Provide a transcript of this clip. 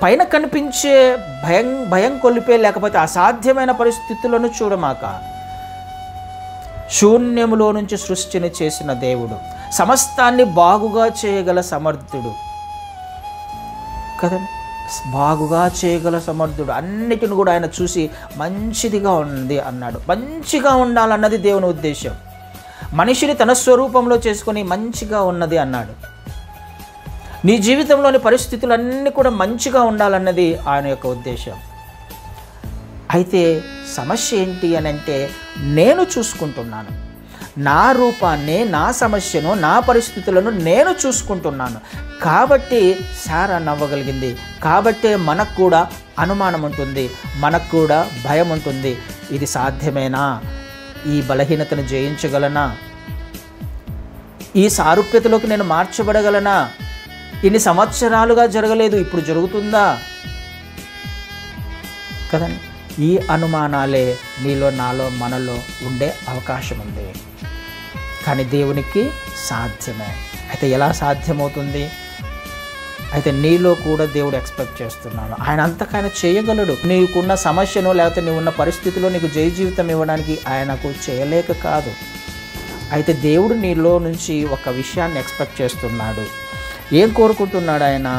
పైన కనిపించే భయం కొలిపే లేకపోతే అసాధ్యమైన పరిస్థితులను చూడమాక. శూన్యములో నుంచి సృష్టిని చేసిన దేవుడు, సమస్తాన్ని బాగుగా చేయగల సమర్థుడు కదండి. బాగుగా చేయగల సమర్థుడు. అన్నిటిని కూడా ఆయన చూసి మంచిదిగా ఉంది అన్నాడు. మంచిగా ఉండాలన్నది దేవుని ఉద్దేశం. మనిషిని తన స్వరూపంలో చేసుకొని మంచిగా ఉన్నది అన్నాడు. నీ జీవితంలోని పరిస్థితులన్నీ కూడా మంచిగా ఉండాలన్నది ఆయన యొక్క ఉద్దేశం. అయితే సమస్య ఏంటి అని అంటే, నేను చూసుకుంటున్నాను, నా రూపాన్ని, నా సమస్యను, నా పరిస్థితులను నేను చూసుకుంటున్నాను. కాబట్టి సారా నవ్వగలిగింది. కాబట్టే మనకు కూడా అనుమానం ఉంటుంది, మనకు కూడా భయం ఉంటుంది. ఇది సాధ్యమేనా? ఈ బలహీనతను జయించగలనా? ఈ సారూప్యతలోకి నేను మార్చబడగలనా? ఇన్ని సంవత్సరాలుగా జరగలేదు, ఇప్పుడు జరుగుతుందా కదండి. ఈ అనుమానాలే నీలో, నాలో, మనలో ఉండే అవకాశం ఉంది. కానీ దేవునికి సాధ్యమే. అయితే ఎలా సాధ్యమవుతుంది? అయితే నీలో కూడా దేవుడు ఎక్స్పెక్ట్ చేస్తున్నాడు. ఆయన అంతకైనా చేయగలడు. నీకున్న సమస్యను లేకపోతే నీవు ఉన్న పరిస్థితిలో నీకు జయ జీవితం ఇవ్వడానికి ఆయనకు చేయలేక కాదు. అయితే దేవుడు నీలో నుంచి ఒక విషయాన్ని ఎక్స్పెక్ట్ చేస్తున్నాడు. ఏం కోరుకుంటున్నాడు ఆయన?